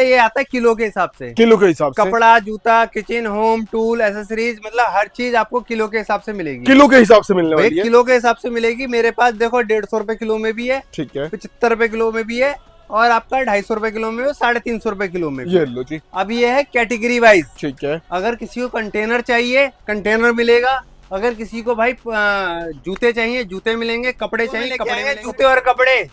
ये आता है किलो के हिसाब से, किलो के हिसाब से कपड़ा, जूता, किचन, होम, टूल, एसेसरीज, मतलब हर चीज आपको किलो के हिसाब से मिलेगी। किलो के हिसाब से मिलने वाली है। किलो के हिसाब से मिलेगी। मेरे पास देखो 150 रुपए किलो में भी है, ठीक है, 75 रुपए किलो में भी है, और आपका 250 रुपए किलो में, 350 रुपए किलो में भी। ये लो जी। अब ये है कैटेगरी वाइज। ठीक है, अगर किसी को कंटेनर चाहिए, कंटेनर मिलेगा। अगर किसी को भाई जूते चाहिए, जूते मिलेंगे। कपड़े चाहिए, कपड़े मिलेंगे। जूते और कपड़े।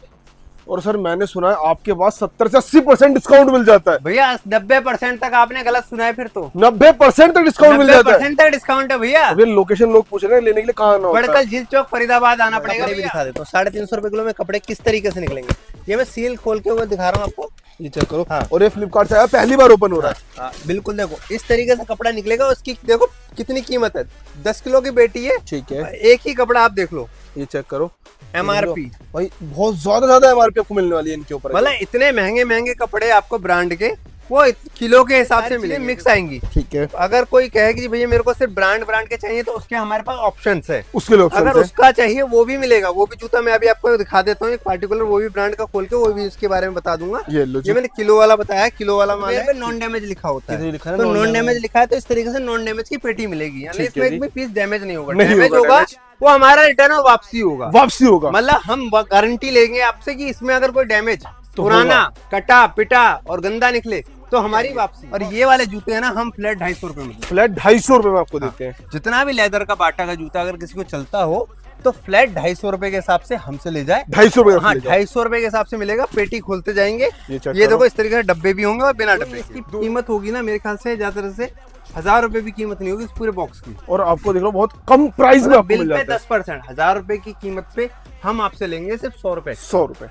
और सर मैंने सुना है आपके पास 70 से 80% डिस्काउंट मिल जाता है भैया 90% तक आपने गलत सुना है फिर तो। 90% तक डिस्काउंट मिल जाता है। 90% तक डिस्काउंट है भैया। अभी लोकेशन लोग पूछ रहे हैं लेने के लिए कहाँ आना होता है? बड़कल झील चौक फरीदाबाद आना पड़ेगा। भी दिखा देता हूँ। 350 रुपए किलो में कपड़े किस तरीके से निकलेंगे, ये मैं सील खोल के हुए दिखा रहा हूँ आपको, ये चेक करो। हाँ। और ये फ्लिपकार्ट से आया, पहली बार ओपन हो रहा है। हाँ, बिल्कुल देखो इस तरीके से कपड़ा निकलेगा। उसकी देखो कितनी कीमत है, 10 किलो की बेटी है। ठीक है, एक ही कपड़ा आप देख लो, ये चेक करो। MRP भाई बहुत ज्यादा MRP आपको मिलने वाली है इनके ऊपर। मतलब इतने महंगे महंगे कपड़े आपको ब्रांड के वो किलो के हिसाब से मिलेंगे, मिक्स आएंगी। ठीक है, अगर कोई कहे कि भैया मेरे को सिर्फ ब्रांड के चाहिए तो उसके हमारे पास ऑप्शंस है। उसके लिए ऑप्शन अगर उसका चाहिए वो भी मिलेगा। वो भी जूता मैं अभी आपको दिखा देता हूँ, एक पार्टिकुलर वो भी ब्रांड का खोल के, वो भी इसके बारे में बता दूंगा। ये लो जी। ये मैंने किलो वाला बताया, किलो वाला माल है, नॉन डैमेज लिखा होता है। लिखा है तो नॉन डैमेज लिखा है तो इस तरीके से नॉन डैमेज की पेटी मिलेगी, यानी ठीक इसमें है एक भी पीस डैमेज नहीं होगा। नहीं डैमेज होगा, होगा वो हमारा रिटर्न और वापसी होगा। वापसी होगा। मतलब हम गारंटी लेंगे आपसे कि इसमें अगर कोई डैमेज, तो पुराना, कटा पिटा और गंदा निकले तो हमारी वापसी। और ये वाले जूते हैं ना, हम फ्लैट 250 रुपए में, फ्लैट 250 रुपए में आपको देते हैं। जितना भी लेदर का बाटा का जूता अगर किसी को चलता हो तो फ्लैट 250 रुपए के हिसाब से हमसे ले जाए। 250 रुपए। हाँ 250 रुपए के हिसाब से मिलेगा। पेटी खोलते जाएंगे, ये देखो इस तरीके से डब्बे भी होंगे और बिना डब्बे की कीमत होगी ना मेरे ख्याल से ज्यादा से 1000 रुपए भी कीमत नहीं होगी इस पूरे बॉक्स की। और आपको देख लो बहुत कम प्राइस में आपको मिल बिल पे जाता है। 10%, 1000 रुपए की कीमत पे हम आपसे लेंगे सिर्फ 100 रुपए। 100 रुपए,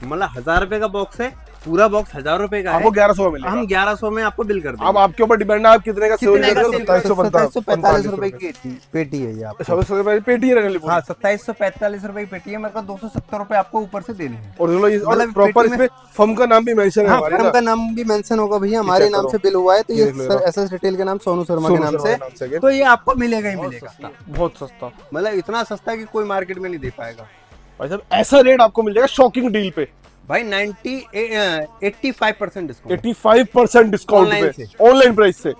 मतलब 1000 रुपए का बॉक्स है, पूरा बॉक्स 1000 रुपए का आपको है। 1100 में मिलेगा। हम 1100 में आपको बिल कर देंगे। अब आपके ऊपर डिपेंड है आप कितने का सेल कर रहे हो। 2745 रुपए की पेटी है ये आपको। 2700 रुपए पेटी है रहने हाँ 2745 रुपए की पेटी है। मेरे को 270 रुपए आपको ऊपर से देने हैं। और मतलब प्रॉपर पेटी में- इसमें फर्म का नाम भी मेंशन है हाँ हमारे फर्म ना। का नाम भी मेंशन होगा भैया, हमारे चेक नाम करो। से बिल हुआ है। तो ये ये देख लो। एसएस रिटेल के नाम सोनू शर्मा के नाम से, से तो ये आपको मिलेगा ही मिलेगा। बहुत सस्ता। मतलब इतना सस्ता कि कोई मार्केट में नहीं दे पाएगा भाई साहब ऐसा रेट आपको मिल जाएगा शॉकिंग डील पे। भाई। 85% डिस्काउंट 85% डिस्काउंट Online पे, से। ऑनलाइन प्राइस से।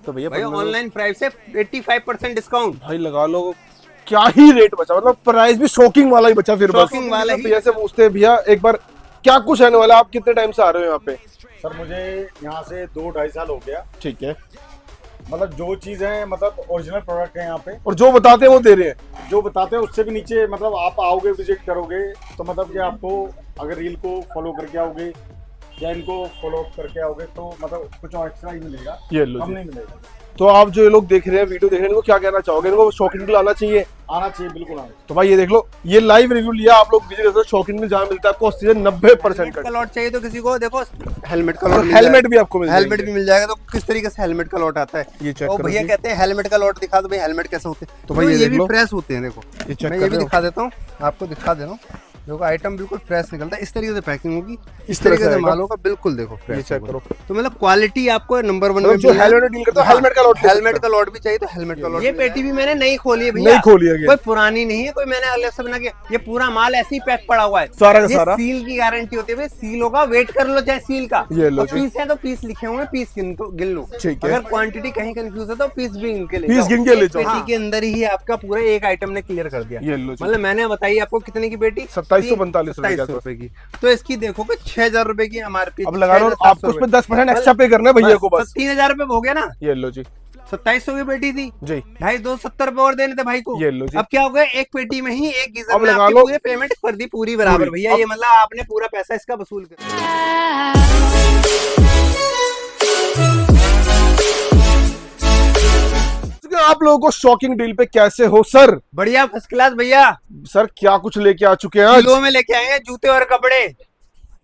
तो भैया भाई ऑनलाइन प्राइस से 85% डिस्काउंट। भाई लगा लो क्या ही रेट बचा, मतलब प्राइस भी शॉकिंग वाला ही बचा। फिर Shocking वाला ही। भैया से पूछते हैं भैया एक बार क्या कुछ रहने वाला, आप कितने टाइम से आ रहे हो यहाँ पे? सर मुझे यहाँ से 2-2.5 साल हो गया। ठीक है, मतलब जो चीज़ है मतलब ओरिजिनल प्रोडक्ट है यहाँ पे, और जो बताते हैं वो दे रहे हैं। जो बताते हैं उससे भी नीचे। मतलब आप आओगे विजिट करोगे तो मतलब कि आपको अगर रील को फॉलो करके आओगे या इनको फॉलो करके आओगे तो मतलब कुछ और एक्स्ट्रा ही मिलेगा, ये लो कम जी। नहीं मिलेगा। तो आप जो ये लोग देख रहे हैं, वीडियो देख रहे हैं, इनको क्या कहना चाहोगे? इनको शॉकिंग डील आना चाहिए? आना चाहिए, बिल्कुल आना। तो भाई ये देख लो, ये लाइव रिव्यू लिया आप लोग विजिट करो। शॉकिंग डील जहाँ मिलता है आपको 80 से 90% का का। लॉट चाहिए तो किसी को देखो हेलमेट का और लॉट, हेलमेट भी आपको मिल जाएगा। हेलमेट भी मिल जाएगा। तो किस तरीके से हेलमेट का लॉट आता है ये चेक और करो भैया जी। कहते हैं हेलमेट का लॉट दिखा दो। भाई हेलमेट कैसे होते हैं? तो भाई ये ये देख भी लो। फ्रेश होते हैं। देखो ये चेक मैं कर ये भी रहे हो? दिखा देता हूँ, आपको दिखा दे रहा हूँ। देखो आइटम बिल्कुल फ्रेश निकलता है। इस तरीके से पैकिंग होगी, इस तरह तरीके से से आएगा। माल होगा। बिल्कुल देखो ये फ्रेश चेक करो। तो मतलब क्वालिटी आपको नंबर 1 में जो हेलमेट डील करता है हेलमेट का लॉट, हेलमेट का लॉट भी चाहिए तो हेलमेट का लॉट। ये पेटी भी मैंने नहीं खोली है भैया, नहीं खोली है। कोई पुरानी नहीं है, कोई मैंने अलग से बना के। ये पूरा माल ऐसे ही पैक पड़ा हुआ है, सारा का ये सारा। सील की गारंटी होती है भाई। सील होगा, वेट कर लो चाहे सील का। ये लो जी। पीस है तो पीस लिखे हुए, पीस गिन लो। ठीक है। अगर क्वांटिटी कहीं कंफ्यूज है तो पीस भी गिन के ले पीस जाओ। गिन के ले एक जाओ। पेटी के अंदर ही आपका पूरा एक आइटम ने क्लियर कर दिया। ये लो जी। मतलब मैंने बताई आपको कितने की पेटी, 2745 रुपए के 2700 रुपए की। तो इसकी देखोगे 6000 रुपए की MRP। अब लगा लो आपको उस पे 10% एक्स्ट्रा पे करना है भैया को बस। 3000 रुपए हो गया ना। ये लो जी। 2700 की पेटी थी, जी 270 रुपए और देने थे भाई को। ये लो जी। अब क्या हो गया, एक पेटी में ही एक गीजर अब में लगा आपकी लो। पूरी पेमेंट कर दी, पूरी बराबर पूरी। भैया। ये मतलब आपने पूरा पैसा इसका वसूल कर। आप लोगों को शॉकिंग डील पे कैसे हो सर? बढ़िया फर्स्ट क्लास भैया। सर क्या कुछ लेके आ चुके हैं आज? किलो में लेके आएंगे जूते और कपड़े।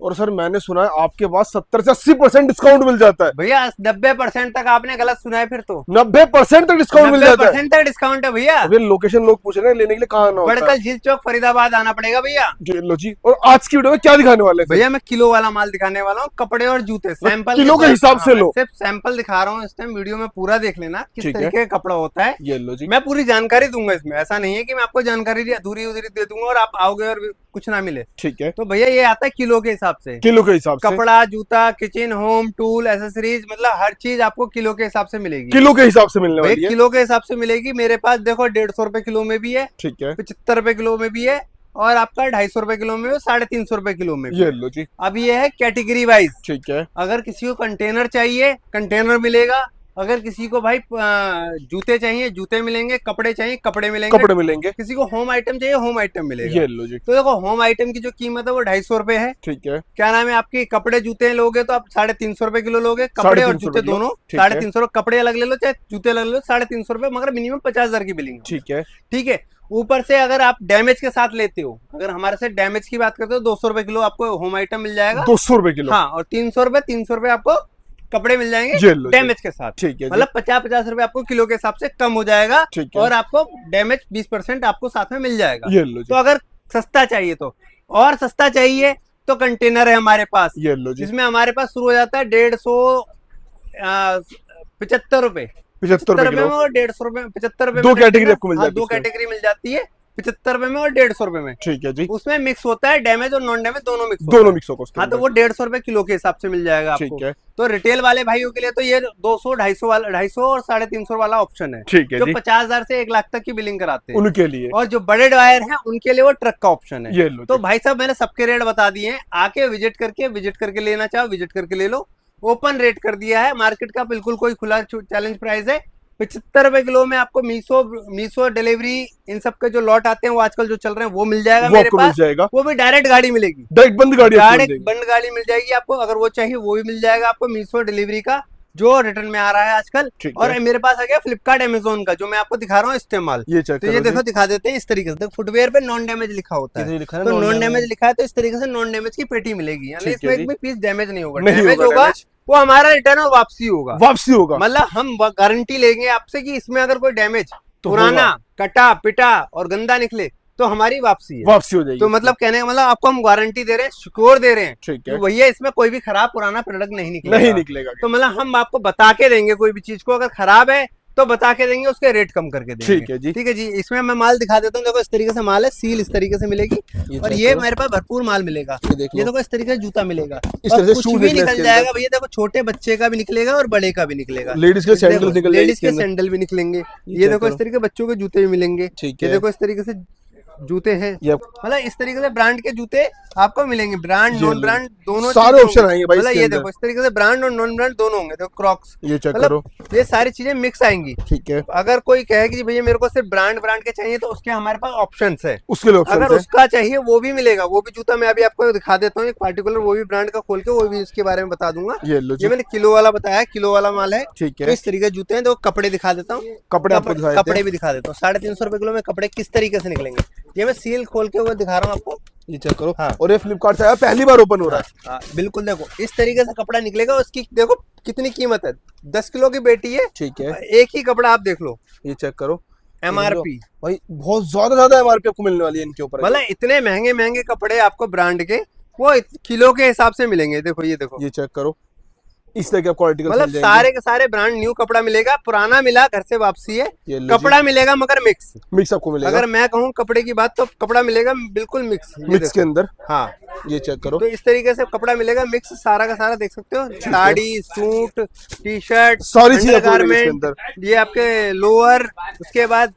और सर मैंने सुना है आपके पास 70 से 80% डिस्काउंट मिल जाता है। भैया 90% तक आपने गलत सुना है फिर तो। 90% तक डिस्काउंट मिल जाता है। 90% तक डिस्काउंट है भैया। अभी लोकेशन लोग पूछ रहे हैं लेने के लिए कहाँ आना होता है? बड़कल झील चौक फरीदाबाद आना पड़ेगा भैया। जी लो जी। और आज की वीडियो में क्या दिखाने वाले हैं? भैया मैं किलो वाला माल दिखाने वाला हूँ, कपड़े और जूते सैंपल किलो के हिसाब से लो। सिर्फ सैंपल दिखा रहा हूँ इस टाइम। वीडियो में पूरा देख लेना किस ठीक है। तरीके का कपड़ा होता है। ये लो जी। मैं पूरी जानकारी दूंगा इसमें, ऐसा नहीं है कि मैं आपको जानकारी अधूरी उधूरी दे दूंगा और आप आओगे और कुछ ना मिले। ठीक है, तो भैया ये आता है किलो के हिसाब हिसाब से, किलो के हिसाब से, कपड़ा, जूता, किचन, होम, टूल, एसेसरीज, मतलब हर चीज आपको किलो के हिसाब से मिलेगी। किलो के हिसाब से मिलने वाली है। किलो के हिसाब से मिलेगी। मेरे पास देखो 150 रुपए किलो में भी है, ठीक है, 75 रुपए किलो में भी है, और आपका 250 रुपए किलो में, 350 रुपए किलो में भी। ये लो जी। अब ये है कैटेगरी वाइज। ठीक है, अगर किसी को कंटेनर चाहिए, कंटेनर मिलेगा। अगर किसी को भाई जूते चाहिए, जूते मिलेंगे। कपड़े चाहिए, कपड़े मिलेंगे। कपड़े मिलेंगे। किसी को होम आइटम चाहिए, होम आइटम मिलेगा। ये लो जी। तो देखो होम आइटम की जो कीमत है वो 250 रुपए है। ठीक है, क्या नाम है आपकी, कपड़े जूते लोगे तो आप 350 रुपए किलो लोगे, कपड़े और 350 जूते रुपए दोनों। ठीक है। 350 रुपए, कपड़े अलग ले लो चाहे जूते अलग ले लो, 350 रुपए, मगर मिनिमम 50,000 की बिलिंग। ठीक है, ठीक है। ऊपर से अगर आप डैमेज के साथ लेते हो, अगर हमारे से डैमेज की बात करते हो, 200 रुपए किलो आपको होम आइटम मिल जाएगा। 200 रुपए किलो। हाँ, और 300 रुपए आपको कपड़े मिल ये जाएंगे लो जी। डैमेज के साथ। ठीक है जी। मतलब 50-50 रुपए आपको किलो के हिसाब से कम हो जाएगा। ठीक है। और आपको डैमेज 20% आपको साथ में मिल जाएगा। ये लो जी। तो अगर सस्ता चाहिए तो, और सस्ता चाहिए तो कंटेनर है हमारे पास, ये लो जी। जिसमें हमारे पास शुरू हो जाता है 150 रुपए, 75 रुपए में किलो। और 150 रुपए में, 75 रुपए दो में कैटेगरी आपको मिल हाँ, जाती है 2 इसमें। कैटेगरी मिल जाती है, 75 रुपए में और 150 रुपए में। ठीक है जी। उसमें मिक्स होता है डैमेज और नॉन डैमेज, दोनों मिक्स दोनों मिक्स होगा उसके हाँ, तो अंदर। वो 150 रुपए किलो के हिसाब से मिल जाएगा ठीक आपको। है। तो रिटेल वाले भाइयों के लिए तो ये 200, 250 वाला, 250 और 350 वाला ऑप्शन है। ठीक है जो जी। 50,000 से 1 लाख तक की बिलिंग कराते हैं। उनके लिए। और जो बड़े ड्रायर हैं उनके लिए वो ट्रक का ऑप्शन है। ये लो तो जी। भाई साहब मैंने सबके रेट बता दिए हैं, आके विजिट करके लेना चाहो विजिट करके ले लो। ओपन रेट कर दिया है, मार्केट का बिल्कुल कोई खुला चैलेंज प्राइस है। 75 रुपए किलो में आपको मीशो डिलीवरी, इन सब के जो लॉट आते हैं वो आजकल जो चल रहे हैं वो मिल जाएगा वो मेरे आपको मिल पास। जाएगा। वो भी डायरेक्ट गाड़ी मिलेगी, डायरेक्ट बंद गाड़ी आपको मिल डायरेक्ट जाएगी। बंद गाड़ी मिल जाएगी आपको। अगर वो चाहिए वो भी मिल जाएगा आपको, मीशो डिलीवरी का जो रिटर्न में आ रहा है आजकल। ठीक और है। मेरे पास आ गया फ्लिपकार्ट अमेजोन का, जो मैं आपको दिखा रहा हूँ इस्तेमाल। ये चेक तो ये देखो दिखा देते हैं इस तरीके से। फुटवेयर पे नॉन डैमेज लिखा होता कितनी है, लिखा है? तो non नॉन damage। डैमेज लिखा है, तो इस तरीके से नॉन डैमेज की पेटी मिलेगी, यानी ठीक है इसमें जी। एक भी पीस डैमेज नहीं होगा। नहीं डैमेज होगा होगा damage। वो हमारा रिटर्न और वापसी होगा। वापसी होगा। मतलब हम गारंटी लेंगे आपसे कि इसमें अगर कोई डैमेज, तो पुराना, कटा पिटा और गंदा निकले तो हमारी वापसी है। वापसी हो जाएगी। तो मतलब कहने का मतलब आपको हम गारंटी दे रहे हैं, सिक्योर दे रहे हैं ठीक कि है। भैया इसमें कोई भी खराब पुराना प्रोडक्ट नहीं निकलेगा। नहीं निकलेगा। तो मतलब हम आपको बता के देंगे, कोई भी चीज को अगर खराब है तो बता के देंगे, उसके रेट कम करके देंगे। ठीक है जी। ठीक है जी। इसमें मैं माल दिखा देता हूँ, देखो इस तरीके से माल है, सील इस तरीके से मिलेगी। और check ये करो। मेरे पास भरपूर माल मिलेगा। ये देख लो। ये देखो इस तरीके से जूता मिलेगा, इस और तरह से कुछ shoe भी देख लो निकल इसके जाएगा अंदर। भैया। देखो छोटे बच्चे का भी निकलेगा और बड़े का भी निकलेगा। लेडीज के सैंडल निकल जाएंगे लेडीज इसके के अंदर। सैंडल भी निकलेंगे। ये check देखो इस करो। तरीके बच्चों के जूते भी मिलेंगे। ठीक ये है। देखो इस तरीके से जूते हैं, ये मतलब इस तरीके से ब्रांड के जूते आपको मिलेंगे, ब्रांड ये नॉन लो। ब्रांड दोनों सारे चीजें ऑप्शन होंगी। आएंगे भाई मतलब इसके ये अंदर। देखो इस तरीके से ब्रांड और नॉन ब्रांड दोनों होंगे। देखो क्रॉक्स, ये चेक मतलब करो। ये सारी चीजें मिक्स आएंगी। ठीक है। अगर कोई कहे कि भैया मेरे को सिर्फ ब्रांड के चाहिए, तो उसके हमारे पास ऑप्शंस है। उसके लिए ऑप्शन अगर है। उसका चाहिए वो भी मिलेगा, वो भी जूता मैं अभी आपको दिखा देता हूँ एक पार्टिकुलर, वो भी ब्रांड का खोल के वो भी इसके बारे में बता दूंगा। ये लो जी। ये मैंने किलो वाला बताया, किलो वाला माल है। ठीक तो है। इस तरीके के जूते हैं। तो कपड़े दिखा देता हूँ, कपड़े आपको दिखा देते कपड़े हैं। भी दिखा देता हूँ। 350 रुपए किलो में कपड़े किस तरीके से निकलेंगे, ये मैं सील खोल के वो दिखा रहा हूँ आपको। ये चेक करो। हाँ। और ये फ्लिपकार्ट से आया, पहली बार ओपन हो रहा है। हाँ, बिल्कुल। देखो इस तरीके से कपड़ा निकलेगा। उसकी देखो कितनी कीमत है, 10 किलो की बेटी है। ठीक है। एक ही कपड़ा आप देख लो, ये चेक करो। MRP। भाई बहुत ज्यादा MRP आपको मिलने वाली है इनके ऊपर। मतलब इतने महंगे महंगे कपड़े आपको ब्रांड के वो किलो के हिसाब से मिलेंगे। देखो ये देखो, ये चेक करो। इस तरह के क्वालिटी का मतलब सारे के सारे ब्रांड न्यू कपड़ा मिलेगा, पुराना मिला घर से वापसी है। ये लो कपड़ा मिलेगा मगर मिक्स। मिक्स आपको मिलेगा। अगर मैं कहूँ कपड़े की बात, तो कपड़ा मिलेगा बिल्कुल मिक्स। ये मिक्स के देखो। अंदर। हाँ, ये चेक करो। तो इस तरीके से कपड़ा मिलेगा मिक्स, सारा का सारा देख सकते हो। साड़ी, सूट, टी शर्ट, सारी चीजें आपको मिलेगी इसके अंडरगारमेंट, अंदर। ये आपके लोअर, उसके बाद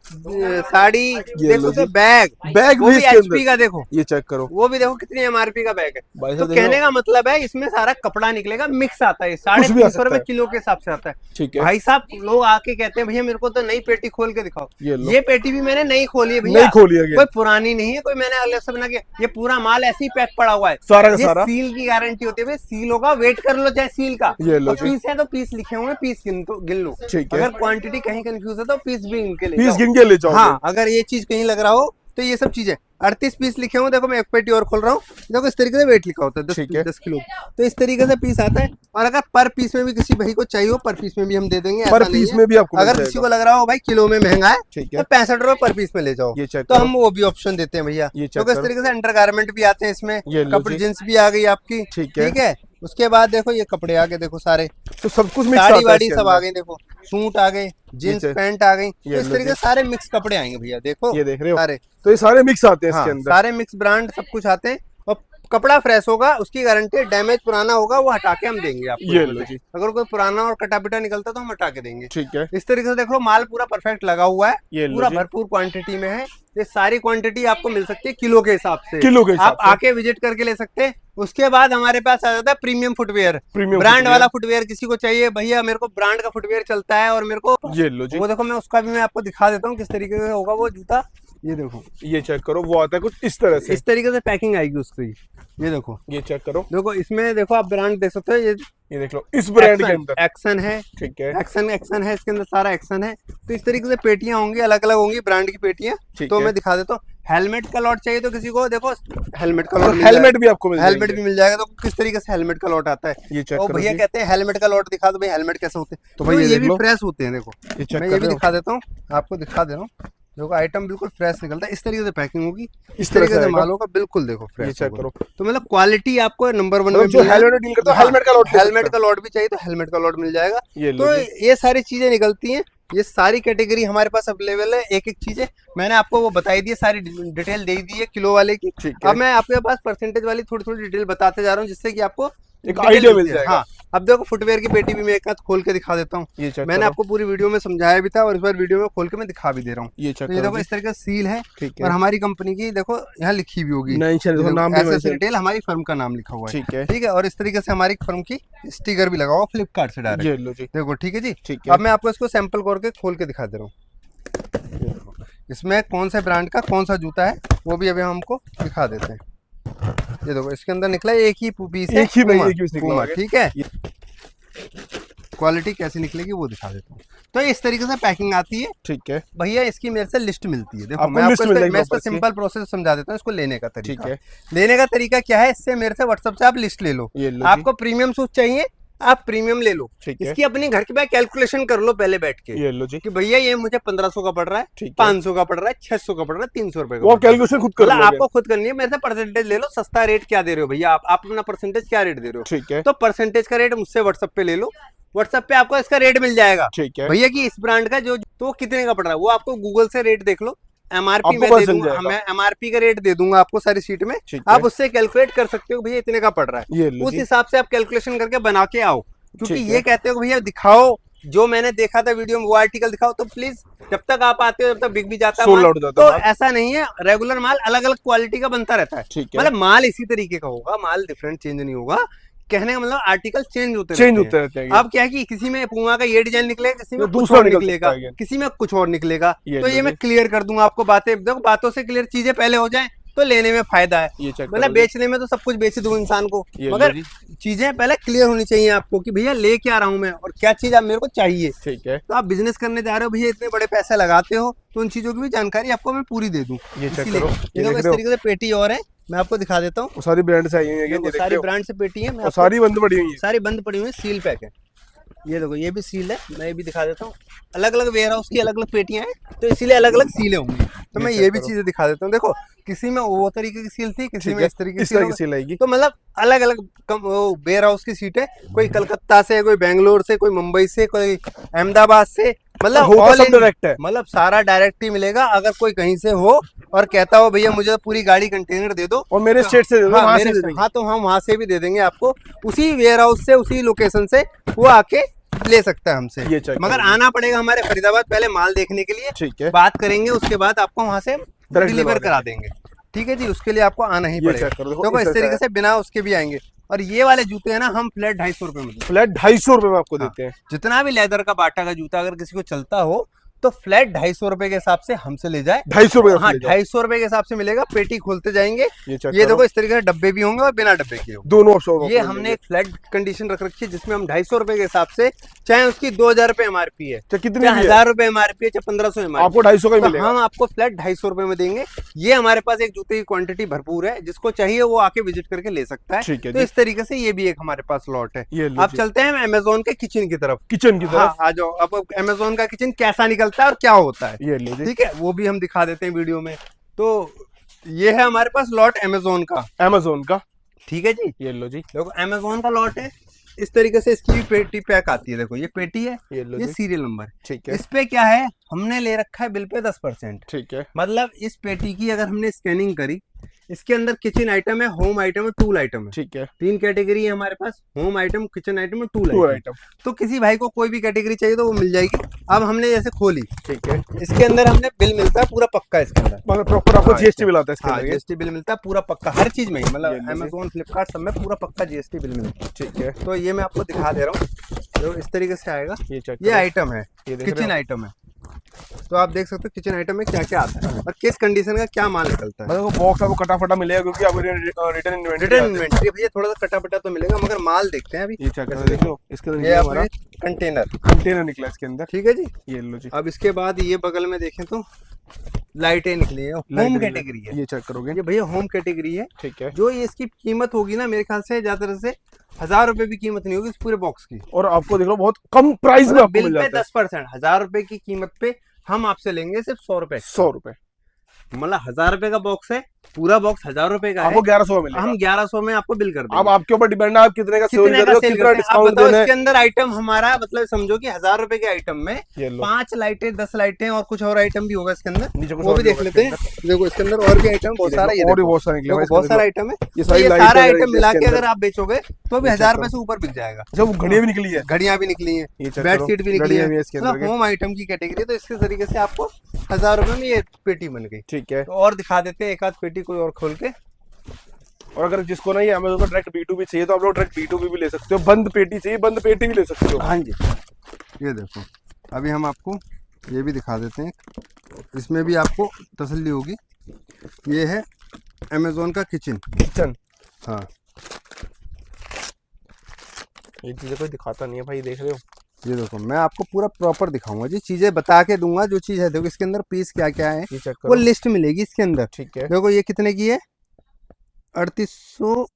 साड़ी, देख लो सकते हो। जी। बैग, बैग वो भी भी इसके HP अंदर। का देखो, ये चेक करो। वो भी देखो कितनी MRP का बैग भाई है। साहब तो देखो। कहने का मतलब है इसमें सारा कपड़ा निकलेगा, मिक्स आता है। कुछ भी आ 350 सकता रुपए है। किलो के हिसाब से आता है। ठीक है। भाई साहब लोग आके कहते हैं भैया मेरे को तो नई पेटी खोल के दिखाओ। ये लो। ये पेटी भी मैंने नहीं खोली है भैया, नहीं खोली है कोई पुरानी नहीं है, कोई मैंने अलग से बना के। ये पूरा माल ऐसे ही पैक पड़ा हुआ है, सारा का ये सारा। सील की गारंटी होती है भाई। सील होगा, वेट कर लो चाहे सील का। ये लो और जी। पीस है तो पीस लिखे हुए, पीस गिन लो। ठीक है। अगर क्वांटिटी कहीं कंफ्यूज है तो पीस भी गिन के ले पीस जाओ। गिन के ले जाओ। हाँ, अगर ये चीज कहीं लग रहा हो तो ये सब चीजें 38 पीस लिखे हुए। देखो मैं एक पेटी और खोल रहा हूँ, देखो इस तरीके से वेट लिखा होता है, ठीक है। 10 किलो। तो इस तरीके से पीस आता है। और अगर पर पीस में भी किसी भाई को चाहिए हो, पर पीस में भी हम दे देंगे। पर ऐसा नहीं पीस है। में भी आपको मिल अगर जाएगा। किसी को लग रहा हो भाई किलो में महंगा है, ठीक तो है। 65 रुपए पर पीस में ले जाओ, ये चेक तो करो। हम वो भी ऑप्शन देते हैं भैया। ये चेक क्योंकि इस करो। तरीके से अंडरगारमेंट भी आते हैं इसमें, ये लो कपड़े जी। जींस भी आ गई आपकी। ठीक है। ठीक है। उसके बाद देखो ये कपड़े आ गए, देखो सारे तो सब कुछ मिक्स साड़ी आता है वाड़ी इसके सब अंदर। आ गई। देखो सूट आ गए, जींस चेक- पैंट आ गई। तो ये इस लो तरीके जी। से सारे मिक्स कपड़े आएंगे भैया। देखो ये देख रहे हो। सारे, तो ये सारे मिक्स आते हैं हाँ, इसके अंदर। सारे मिक्स ब्रांड सब कुछ आते हैं। और कपड़ा फ्रेश होगा, उसकी गारंटी। डैमेज पुराना होगा वो हटा के हम देंगे आपको। ये लो जी। अगर कोई पुराना और कटा पिटा निकलता तो हम हटा के देंगे। ठीक है, इस तरीके से देख लो, माल पूरा परफेक्ट लगा हुआ है, ये लो पूरा जी। भरपूर क्वांटिटी में है। ये सारी क्वांटिटी आपको मिल सकती है किलो के हिसाब से। किलो के हिसाब आप से। आके विजिट करके ले सकते हैं। उसके बाद हमारे पास आ जाता है premium footwear, premium brand footwear. वाला फुटवेयर किसी को चाहिए, भैया मेरे को ब्रांड का फुटवेयर चलता है और मेरे को, ये लो जी। वो देखो मैं उसका भी मैं आपको दिखा देता हूँ किस तरीके से होगा वो जूता। ये देखो, ये चेक करो, वो आता है कुछ इस तरह से। इस तरीके से पैकिंग आएगी उसकी। ये देखो, ये चेक करो, देखो इसमें देखो आप ब्रांड देख सकते हो। ये देख लो इस ब्रांड के अंदर। एक्शन है, ठीक है, एक्शन है, इसके अंदर सारा एक्शन है। तो इस तरीके से पेटियां होंगी, अलग अलग होंगी ब्रांड की पेटियां। ठीक तो है। मैं दिखा देता हूँ। हेलमेट का लॉट चाहिए तो किसी को देखो हेलमेट का लॉट और मिल हेलमेट जाएगा। भी आपको मिल हेलमेट जाएंगे। भी मिल जाएगा। तो किस तरीके से हेलमेट का लॉट आता है, ये चेक और करो भैया जी। कहते हैं हेलमेट का लॉट दिखा दो भाई, हेलमेट कैसे होते हैं। तो तो भाई ये ये देख भी लो। फ्रेश होते हैं। देखो ये चेक मैं कर ये भी रहे हो? दिखा देता हूँ, आपको दिखा दे रहा हूँ। देखो आइटम बिल्कुल फ्रेश निकलता है। इस तरीके से पैकिंग होगी, इस तरह तरीके से से आएगा। माल होगा, बिल्कुल देखो ये फ्रेश चेक होगा। करो। तो मतलब क्वालिटी आपको नंबर 1 में मतलब जो मिल जाएगी। हेलमेट डील करता है, हेलमेट का लॉट ले हेलमेट सकता का लॉट भी चाहिए तो हेलमेट का लॉट मिल जाएगा। ये लो तो जी। ये सारी चीजें निकलती हैं। ये सारी कैटेगरी हमारे पास अवेलेबल है। एक एक चीजें मैंने आपको वो बताई दी है, सारी डिटेल दे दी है किलो वाले की। ठीक है। अब मैं आपके पास परसेंटेज वाली थोड़ी थोड़ी डिटेल बताते जा रहा हूँ, जिससे कि आपको एक डिटेल आइडिया मिल मिलती है। जाएगा। हाँ, अब देखो फुटवेयर की पेटी भी मैं एक हाथ खोल के दिखा देता हूँ। ये चेक मैंने करो। आपको पूरी वीडियो में समझाया भी था और इस बार वीडियो में खोल के मैं दिखा भी दे रहा हूँ। ये चेक तो ये करो देखो जी। इस तरीके से सील है, ठीक है। और हमारी कंपनी की देखो यहाँ लिखी भी होगी। मेंशन, देखो देखो, नाम भी SS मेंशन। रिटेल हमारी फर्म का नाम लिखा हुआ है। ठीक है। ठीक है, और इस तरीके से हमारी फर्म की स्टिकर भी लगा हुआ फ्लिपकार्ट से डायरेक्ट। ये लो जी। देखो ठीक है जी। ठीक है। अब मैं आपको इसको सैंपल करके खोल के दिखा दे रहा हूँ। इसमें कौन से ब्रांड का कौन सा जूता है वो भी अभी हमको दिखा देते हैं। ये देखो इसके अंदर निकला एक ही पीस है, एक ही नहीं, Puma, एक ही पीस निकला Puma, आगे। ठीक है। क्वालिटी कैसी निकलेगी वो दिखा देता हूँ। तो इस तरीके से पैकिंग आती है ठीक है। भैया। इसकी मेरे से लिस्ट मिलती है। देखो आपको मैं लिस्ट आपको मिल जाएगी मैं इसका proper सी। सिंपल प्रोसेस समझा देता हूँ इसको लेने का तरीका। ठीक है। लेने का तरीका क्या है, इससे मेरे से व्हाट्सएप से आप लिस्ट ले लो। ये लो जी। आपको प्रीमियम शूज चाहिए, आप प्रीमियम ले लो। ठीक है। इसकी अपनी घर के बैग कैलकुलेशन कर लो पहले बैठ के ये लो जी। कि भैया ये मुझे 1500 का पड़ रहा है, ठीक है। 500 का पड़ रहा है, 600 का पड़ रहा है, 300 रुपए का वो पड़ रहा है। कैलकुलेशन खुद कर मतलब लोगे। आपको खुद करनी है। मेरे से परसेंटेज ले लो, सस्ता रेट क्या दे रहे हो भैया, आप अपना परसेंटेज क्या रेट दे रहे हो। ठीक है। तो परसेंटेज का रेट मुझसे व्हाट्सएप पे ले लो। व्हाट्सएप पे आपको इसका रेट मिल जाएगा ठीक है। भैया कि इस ब्रांड का जो तो वो कितने का पड़ रहा है, वो आपको गूगल से रेट देख लो। एमआरपी आपको में पता दे चल दूंगा, जाएगा। मैं एमआरपी का रेट दे दूंगा आपको सारी सीट में। ठीक है। आप उससे कैलकुलेट कर सकते हो भैया इतने का पड़ रहा ये है, लो उस जी। हिसाब से आप कैलकुलेशन करके बना के आओ। क्योंकि ठीक ये है। कहते हो भैया दिखाओ जो मैंने देखा था वीडियो में वो आर्टिकल दिखाओ, तो प्लीज जब तक आप आते हो जब तक बिक भी जाता है Sold माल। out हो जाता है तो माल। ऐसा नहीं है, रेगुलर माल अलग अलग क्वालिटी का बनता रहता है। ठीक है। मतलब माल इसी तरीके का होगा, माल डिफरेंट चेंज नहीं होगा। कहने का मतलब आर्टिकल चेंज होते चेंज रहते होते हैं। रहते हैं। अब क्या है कि किसी में पुमा का ये डिजाइन निकलेगा, किसी में ये कुछ दूसरा और निकल निकलेगा, सकता है। किसी में कुछ और निकलेगा। ये तो लो ये मैं जी। क्लियर कर दूंगा आपको बातें। देखो बातों से क्लियर चीजें पहले हो जाए तो लेने में फायदा है। ये चेक मतलब करो जी। बेचने में तो सब कुछ बेच दूं इंसान को, ये लो मगर जी। चीजें पहले क्लियर होनी चाहिए आपको कि भैया ले क्या रहा हूं मैं और क्या चीज आप मेरे को चाहिए। ठीक है। तो आप बिजनेस करने जा रहे हो भैया, इतने बड़े पैसे लगाते हो, तो उन चीजों की भी जानकारी आपको मैं पूरी दे दूं। ये चेक इसीलिए करो। ये ये देखो देख इस रहे हो? तरीके से पेटी और है, मैं आपको दिखा देता हूँ। वो सारी ब्रांड से आई हुई है, ये देखो देख सारी रहे हो? ब्रांड से पेटी है, मैं और आपको सारी बंद पड़ी हुई है। सारी बंद पड़ी हुई है, सील पैक है। ये देखो ये भी सील है, मैं ये भी दिखा देता हूँ। अलग अलग वेयर हाउस की अलग अलग पेटियां हैं, तो इसीलिए अलग अलग सीलें होंगी। तो मैं चेक ये भी करो। चीजें दिखा देता हूँ। देखो किसी में वो तरीके की सील थी, किसी ठीक में है। इस तरीके इस तरह की की सील आएगी। तो मतलब अलग अलग वेयर हाउस की सीट है। कोई कलकत्ता से, कोई बेंगलोर से, कोई मुंबई से, कोई अहमदाबाद से, मतलब होगा all सब in- डायरेक्ट है। मतलब सारा डायरेक्ट ही मिलेगा। अगर कोई कहीं से हो और कहता हो भैया मुझे पूरी गाड़ी कंटेनर दे दो, और मेरे स्टेट से दे दो, हाँ, वहाँ से मेरे दे से- देंगे। हाँ तो हम वहां से भी दे देंगे आपको। उसी वेयर हाउस से, उसी लोकेशन से वो आके ले सकता है हमसे। ये check मगर करो। आना पड़ेगा हमारे फरीदाबाद पहले माल देखने के लिए। ठीक है। बात करेंगे, उसके बाद आपको वहां से दिलवा डिलीवर देंगे। करा देंगे। ठीक है जी, उसके लिए आपको आना ही ये पड़ेगा। check करो, देखो, देखो इस इस तरह तरीके से से बिना उसके भी आएंगे। और ये वाले जूते हैं ना, हम फ्लैट 250 रुपए में देते हैं। फ्लैट 250 रुपए में आपको हाँ। देते हैं। जितना भी लेदर का बाटा का जूता अगर किसी को चलता हो तो फ्लैट 250 रुपए के हिसाब से हमसे ले जाए। 250 रुपए हाँ, का 250 रुपए के हिसाब से मिलेगा। पेटी खोलते जाएंगे, ये check ये करो। देखो इस तरीके से डब्बे भी होंगे और बिना डब्बे के होंगे। दोनों ऑप्शन ये हमने एक फ्लैट कंडीशन रख रखी है जिसमें हम 250 रुपए के हिसाब से, चाहे उसकी 2000 रुपए एमआरपी है, कितनी चाहे भी है, 1000 रुपए एमआरपी है, चाहे 1500 एमआरपी, आपको 250 का ही तो मिलेगा। हम आपको फ्लैट 250 रुपए में देंगे। ये हमारे पास एक जूते की क्वांटिटी भरपूर है, जिसको चाहिए वो आके विजिट करके ले सकता है। ठीक है तो जी। इस तरीके से ये भी एक हमारे पास लॉट है। ये लो अब जी। चलते हैं अमेजोन के किचन की तरफ। किचन की हाँ, तरफ। आ जाओ। अब अमेजोन का किचन कैसा निकलता है और क्या होता है, ये लो जी। ठीक है, वो भी हम दिखा देते हैं वीडियो में। तो ये है हमारे पास लॉट अमेजोन का। अमेजोन का। ठीक है जी, ये लो जी। देखो अमेजोन का लॉट है। इस तरीके से इसकी भी पेटी पैक आती है। देखो ये पेटी है, ये लो ये जी। Serial number. ठीक है। इस पे क्या है, हमने ले रखा है बिल पे 10%। ठीक है, मतलब इस पेटी की अगर हमने स्कैनिंग करी, इसके अंदर किचन आइटम है, होम आइटम है, टूल आइटम है। ठीक है, 3 कैटेगरी है हमारे पास, होम आइटम, किचन आइटम और टूल टू आइटम। आइटम। तो किसी भाई को कोई भी कैटेगरी चाहिए तो वो मिल जाएगी। अब हमने जैसे खोली, ठीक है, इसके अंदर हमने बिल मिलता है पूरा पक्का इसके अंदर। मतलब प्रॉपर आपको हाँ, जीएसटी मिलाता है इसके हाँ, अंदर ये? जीएसटी बिल मिलता है पूरा पक्का हर चीज में ही, ये मतलब लीजिए। अमेजोन, फ्लिपकार्ट सब में पूरा पक्का जीएसटी बिल मिलता है। ठीक है, तो ये मैं आपको दिखा दे रहा हूँ, तो इस तरीके से आएगा। ये चेक ये आइटम है, ये देख रहे किचन हो? आइटम है। तो आप देख सकते हो किचन आइटम में क्या क्या आता है और किस कंडीशन का क्या माल निकलता है। मतलब वो बॉक्स आपको कटा फटा मिलेगा क्योंकि आप रिटर्न इन्वेंटरी रिटर्न इन्वेंट्री भैया थोड़ा सा कटा पटा तो मिलेगा, मगर माल देखते हैं अभी। ये चेक करो, देख लो इसके अंदर ये ये हमारा अपने कंटेनर, कंटेनर निकला इसके अंदर। ठीक है जी। ये लो जी, अब इसके बाद ये बगल में देखें तो लाइटें निकली है, होम लाइट कैटेगरी है। ये चेक करोगे। ये भैया होम कैटेगरी है। ठीक है, जो ये इसकी कीमत होगी ना, मेरे ख्याल से ज्यादा से 1000 रुपए भी कीमत नहीं होगी इस पूरे बॉक्स की। और आपको देख लो बहुत कम प्राइस में मतलब आपको बिल मिल पे जाता है। 10%, 1000 रुपए की कीमत पे हम आपसे लेंगे सिर्फ 100 रुपए। 100 रुपए, मतलब 1000 रुपए का बॉक्स है, पूरा बॉक्स 1000 रुपए का है, आपको 1100 में मिलेगा। हम 1100 में आपको बिल कर अब देंगे। आपके ऊपर डिपेंड है आप कितने का सेल कितने कर का रहे हो, सेल कितना करते हैं आप डिस्काउंट बताओ। देना है। इसके अंदर आइटम हमारा मतलब समझो कि 1000 रुपए के आइटम में ये लो 5 लाइटें, 10 लाइटें और कुछ और आइटम भी होगा इसके अंदर, नीचे कुछ वो और भी देख होगा लेते हैं। इसके देखो इसके अंदर और भी आइटम बहुत सारा, ये और भी देखो, बहुत सारे निकले देखो हैं बहुत इसके सारा अंदर। आइटम है। ये तो सारी ये लाइटें सारा वगैरह आइटम इसके मिला के अंदर। अगर आप बेचोगे तो भी ये 1000 चेक रुपए से ऊपर बिक जाएगा। अच्छा वो घड़ियां भी निकली है। घड़ियां भी निकली हैं, ये चेक बेड करो, शीट भी निकली घड़ियां है, भी है इसके अंदर मतलब के। होम आइटम की कैटेगरी। तो इसके तरीके से आपको 1000 रुपए में ये पेटी बन गई। ठीक है, तो और दिखा देते हैं एक आध पेटी कोई और खोल के। और अगर जिसको ना ये अमेज़न का डायरेक्ट B2B चाहिए तो आप लोग डायरेक्ट B2B भी ले सकते हो। बंद पेटी चाहिए, बंद पेटी भी ले सकते हो। हाँ जी, ये देखो अभी हम आपको ये भी दिखा देते हैं, इसमें भी आपको तसल्ली होगी। ये है अमेजोन का किचन। किचन, हाँ, ये चीजें कोई दिखाता नहीं है भाई, देख रहे हो। ये देखो मैं आपको पूरा प्रॉपर दिखाऊंगा जी, चीजें बता के दूंगा जो चीज है। देखो इसके अंदर पीस क्या क्या है ये चेक वो करो। लिस्ट मिलेगी इसके अंदर। ठीक है, देखो ये कितने की है, 3800,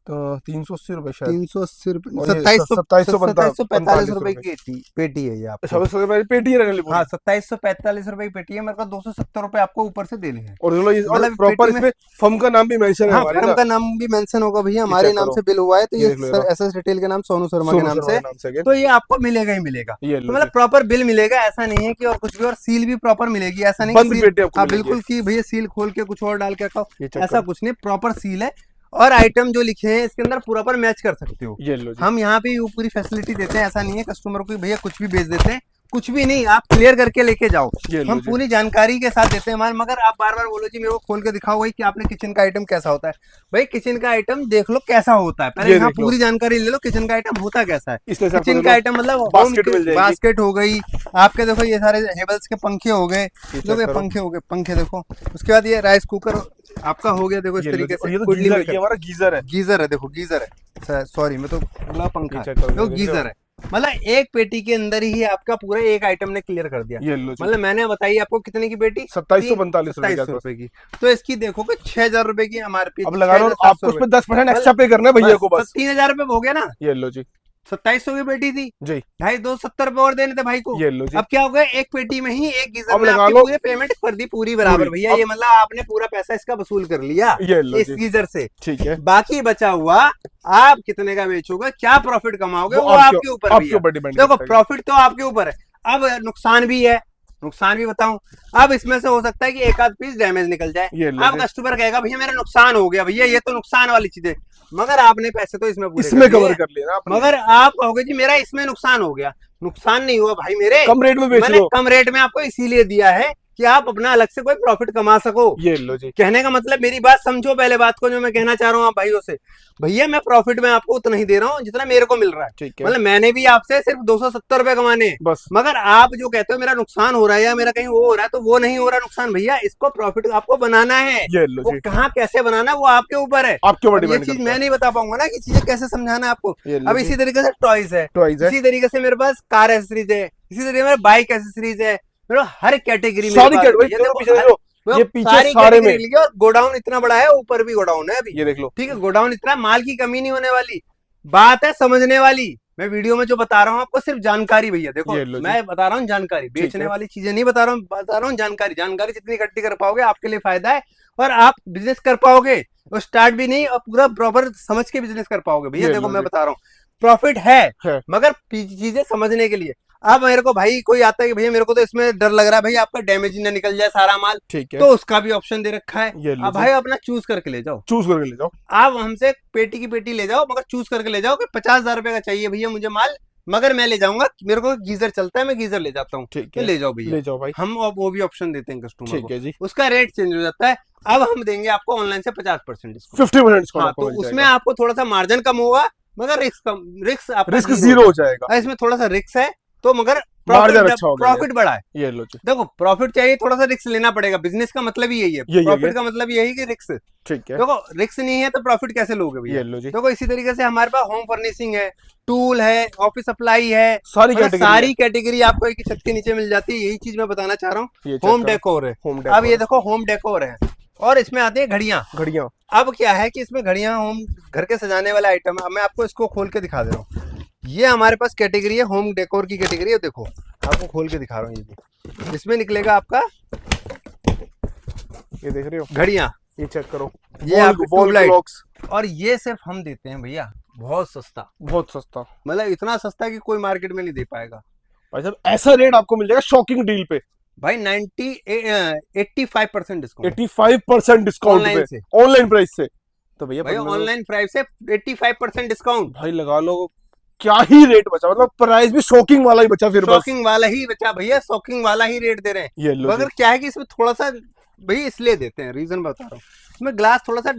तो 380 रुपए शायद। 380 रुपए, और ये 2745 रुपए की पेटी है ये आपको। सबसे पहले पेटी है रहने हाँ 2745 रुपए की पेटी है, मेरे को 270 रुपए आपको ऊपर से देने हैं। और ये मतलब प्रॉपर पेटी में- इसमें फर्म का नाम भी मेंशन है हाँ, हमारे फर्म ना। का नाम भी मेंशन होगा भैया, हमारे चेक नाम करो। से बिल हुआ है। तो ये ये देख लो जरा। एसएस रिटेल के नाम सोनू शर्मा के सोनू नाम शर्मा से, के नाम से again। तो ये आपको मिलेगा ही मिलेगा। ये तो लो मतलब प्रॉपर बिल मिलेगा, ऐसा नहीं है कि और कुछ भी, और सील भी प्रॉपर मिलेगी। ऐसा नहीं बंद कि पेटी आपको हाँ मिलेगी। बिल्कुल कि भैया सील खोल के कुछ और डाल के खाओ, ये चेक ऐसा करो। कुछ नहीं, प्रॉपर सील है। और आइटम जो लिखे हैं इसके अंदर प्रॉपर मैच कर सकते हो। ये लो जी। हम यहाँ पे वो पूरी फैसिलिटी देते हैं, ऐसा नहीं है कस्टमर को भैया कुछ भी बेच देते हैं, कुछ भी नहीं, आप क्लियर करके लेके जाओ। ये लो हम जी। पूरी जानकारी के साथ देते हैं माल। मगर आप बार बार बोलो जी मेरे को खोल के दिखाओ भाई कि आपने किचन का आइटम कैसा होता है। भाई किचन का आइटम देख लो कैसा होता है, पहले ये यहाँ देख लो। पूरी जानकारी ले लो किचन का आइटम होता कैसा है। इसमें से आपको किचन देखो का आइटम मतलब बास्केट मिल जाएगी। बास्केट हो गई आपके, देखो ये सारे हेवल्स के पंखे हो गए, चेक देखो ये करो। पंखे हो गए, पंखे देखो। उसके बाद ये राइस कुकर आपका हो गया, देखो इस ये लो तरीके जी। और से ये तो कुंडली गीजर, में ये हमारा गीजर है। गीजर है, देखो गीजर है, सॉरी मैं तो बोला पंखा, ये चेक करो, देखो देख रहे हो? गीजर है। मतलब एक पेटी के अंदर ही आपका पूरा एक आइटम ने क्लियर कर दिया। ये लो जी। मतलब मैंने बताई आपको कितने की पेटी, 2745 रुपए के 2700 आसपास। रुपए की। तो इसकी देखोगे 6000 रुपए की एमआरपी। अब लगा लो आपको उस पर 10% एक्स्ट्रा पे करना है भैया को बस। 3000 रुपए हो गया ना। ये लो जी 2700 की पेटी थी, जी। ढाई 270 रुपए और देने थे भाई को। ये लो जी। अब क्या हो गया, एक पेटी में ही एक गीजर अब में लगा आपकी लो। पूरी पेमेंट कर दी पूरी बराबर पूरी। भैया। ये मतलब आपने पूरा पैसा इसका वसूल कर लिया ये लो इस जी। गीजर से। ठीक है, बाकी बचा हुआ आप कितने का बेचोगे, क्या प्रॉफिट कमाओगे, वो आपके आपके ऊपर आपके भैया। ऊपर डिपेंड देखो करता है। प्रॉफिट तो आपके ऊपर है। अब नुकसान भी है, नुकसान भी बताऊं। अब इसमें से हो सकता है कि एक आध पीस डैमेज निकल जाए। ये लो अब जी। कस्टमर कहेगा भैया मेरा नुकसान हो गया, भैया ये तो नुकसान वाली चीज है, मगर आपने पैसे तो इसमें पूरे इसमें कर कवर लिए। कर लिया ना आपने। मगर आप कहोगे जी मेरा इसमें नुकसान हो गया, नुकसान नहीं हुआ भाई मेरे, कम रेट में बेच मैंने लो। कम रेट में आपको इसीलिए दिया है कि आप अपना अलग से कोई प्रॉफिट कमा सको। ये लो जी। कहने का मतलब मेरी बात समझो पहले बात को, जो मैं कहना चाह रहा हूँ आप भाइयों से, भैया मैं प्रॉफिट में आपको उतना ही दे रहा हूँ जितना मेरे को मिल रहा है। ठीक है, मतलब मैंने भी आपसे सिर्फ 270 रुपए कमाने हैं, बस मगर आप जो कहते हो मेरा नुकसान हो रहा है या मेरा कहीं वो हो रहा है, तो वो नहीं हो रहा नुकसान भैया, इसको प्रॉफिट आपको बनाना है। ये लो वो जी। कहाँ कैसे बनाना है वो आपके ऊपर है। आपके ऊपर अब ये डिपेंड चीज करता मैं है। नहीं बता पाऊंगा ना कि चीजें कैसे समझाना है आपको। ये लो अब जी। इसी तरीके से टॉयज है, टॉयज है, इसी तरीके से मेरे पास कार एसेसरीज है, इसी तरीके मेरे बाइक एसेसरीज है, मेरे हर कैटेगरी सारी कैटेगरी। ये पीछे सारे में और गोडाउन इतना बड़ा है, ऊपर भी गोडाउन है अभी। ये देख लो। ठीक है, गोडाउन इतना, माल की कमी नहीं होने वाली, बात है समझने वाली। मैं वीडियो में जो बता रहा हूँ आपको सिर्फ जानकारी भैया, देखो ये लो जी। मैं बता रहा हूँ जानकारी, बेचने है। वाली चीजें नहीं बता रहा हूँ जानकारी। जानकारी जितनी इकट्ठी कर पाओगे आपके लिए फायदा है, और आप बिजनेस कर पाओगे, और स्टार्ट भी नहीं, और पूरा प्रॉपर समझ के बिजनेस कर पाओगे भैया। ये देखो लो मैं जी। बता रहा हूँ प्रॉफिट है, है। मगर चीजें समझने के लिए। अब मेरे को भाई कोई आता है कि भैया मेरे को तो इसमें डर लग रहा है भाई आपका डैमेज ही ना निकल जाए सारा माल, ठीक है, तो उसका भी ऑप्शन दे रखा है। ये लो अब जी। भाई अपना चूज करके ले जाओ, चूज करके ले जाओ। आप हमसे पेटी की पेटी ले जाओ, मगर चूज करके ले जाओ कि 50,000 रुपए का चाहिए भैया मुझे माल, मगर मैं ले जाऊंगा, मेरे को गीजर चलता है, मैं गीजर ले जाता हूँ, ठीक तो है, ले जाओ भैया। ले जाओ भाई। हम अब वो भी ऑप्शन देते हैं कस्टमर ठीक को, है जी, उसका रेट चेंज हो जाता है। अब हम देंगे आपको ऑनलाइन से 50% डिस्काउंट। 50% डिस्काउंट हाँ, आपको तो मिल उसमें जाएगा। आपको थोड़ा सा मार्जिन कम होगा, मगर रिस्क आपका रिस्क जीरो हो जाएगा, इसमें थोड़ा सा रिस्क है, तो मगर मार्जिन अच्छा होगा, प्रॉफिट बड़ा है। ये लो जी, देखो प्रॉफिट चाहिए, थोड़ा सा रिस्क लेना पड़ेगा, बिजनेस का मतलब ही यही है, यही है, प्रॉफिट का मतलब यही कि रिस्क। ठीक है, देखो रिस्क नहीं है तो प्रॉफिट कैसे लोगे भैया? ये लो जी, देखो इसी तरीके से हमारे पास होम फर्निशिंग है, टूल है, ऑफिस सप्लाई है, सारी मतलब कैटेगरी सारी कैटेगरी आपको एक ही छत के नीचे मिल जाती है। यही चीज मैं बताना चाह रहा हूँ। ये होम डेकोर है, होम अब ये देखो होम डेकोर है, और इसमें आती है घड़ियां। घड़ियां, अब क्या है कि इसमें घड़ियां होम घर के सजाने वाला आइटम है। अब मैं आपको इसको खोल के दिखा दे रहा हूँ। ये हमारे पास कैटेगरी है, होम डेकोर की कैटेगरी है। देखो आपको खोल के दिखा रहा हूँ, ये भी इसमें निकलेगा आपका ये देख रहे हो, घड़ियां, ये चेक करो, ये आपकी वॉल ट्यूबलाइट, क्लॉक्स, और ये सिर्फ हम देते हैं भैया बहुत सस्ता, बहुत सस्ता। मतलब इतना सस्ता कि कोई मार्केट में नहीं दे पाएगा भाई साहब ऐसा रेट आपको मिल जाएगा शॉकिंग डील पे, भाई। 85% डिस्काउंट 85% डिस्काउंट ऑनलाइन पे, से, ऑनलाइन प्राइस से। तो भैया भाई ऑनलाइन प्राइस से 85% डिस्काउंट, भाई लगा लो, क्या ही रेट बचा, मतलब प्राइस भी शॉकिंग वाला ही बचा फिर बस। शॉकिंग वाला ही बचा भैया, शॉकिंग वाला ही रेट दे रहे हैं। ये लो जी, मगर क्या है कि इसमें थोड़ा सा भाई इसलिए देते हैं, रीजन बता रहा हूँ, इसमें ग्लास थोड़ा सा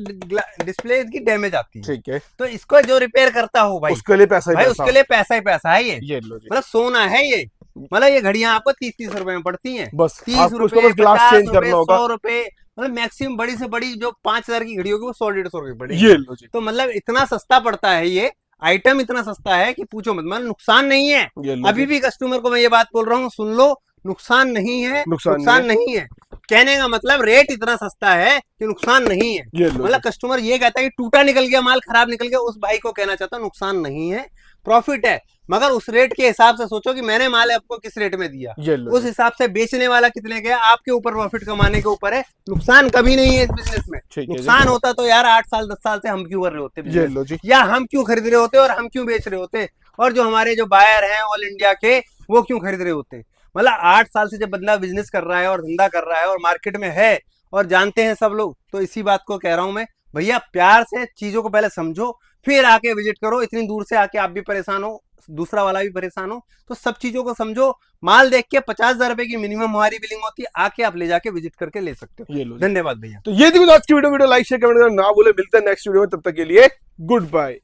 डिस्प्ले की डैमेज आती है, ठीक है, तो इसको जो रिपेयर करता हो भाई, उसके लिए पैसा ही भाई पैसा। उसके लिए पैसा ही पैसा है। ये लो जी, मतलब सोना है ये, मतलब ये घड़ियां आपको 30-30 रुपए में पड़ती हैं, बस 30 आपको उसको रुपए, बस ग्लास 50 चेंज करना रुपए, होगा। 100 रुपए, मतलब मैक्सिमम बड़ी से बड़ी जो 5,000 की घड़ी होगी वो 100-150 रुपए पड़ेगी। ये लो जी, तो मतलब इतना सस्ता पड़ता है, ये आइटम इतना सस्ता है कि पूछो मत, मतलब नुकसान नहीं है। ये लो अभी जी, भी कस्टमर को मैं ये बात बोल रहा हूँ, सुन लो, नुकसान नहीं है, नुकसान नहीं है। कहने का मतलब रेट इतना सस्ता है कि नुकसान नहीं है। ये लो मतलब कस्टमर ये कहता है कि टूटा निकल गया माल, खराब निकल गया, उस भाई को कहना चाहता हूँ नुकसान नहीं है, प्रॉफिट है, मगर उस रेट के हिसाब से सोचो कि मैंने माल आपको किस रेट में दिया, जी, ये लो उस हिसाब से बेचने वाला कितने गया, आपके ऊपर प्रॉफिट कमाने के ऊपर है। नुकसान कभी नहीं है इस बिजनेस में। ठीक है जी, नुकसान होता तो यार 8 साल 10 साल से हम क्यों कर रहे होते ये business? लो जी, या हम क्यों खरीद रहे होते और हम क्यों बेच रहे होते, और जो हमारे जो बायर हैं ऑल इंडिया के वो क्यों खरीद रहे होते। मतलब 8 साल से जब बंदा बिजनेस कर रहा है और धंधा कर रहा है और मार्केट में है और जानते हैं सब लोग, तो इसी बात को कह रहा हूं मैं, भैया प्यार से चीजों को पहले समझो, फिर आके विजिट करो। इतनी दूर से आके आप भी परेशान हो, दूसरा वाला भी परेशान हो, तो सब चीजों को समझो। माल देख के 50,000 रुपए की मिनिमम हमारी बिलिंग होती है, आके आप ले जाके विजिट करके ले सकते हो। ये लो जी। धन्यवाद भैया। तो ये थी आज की वीडियो लाइक शेयर कमेंट करना ना भूले। मिलते हैं नेक्स्ट वीडियो में, तब तक के लिए गुड बाय।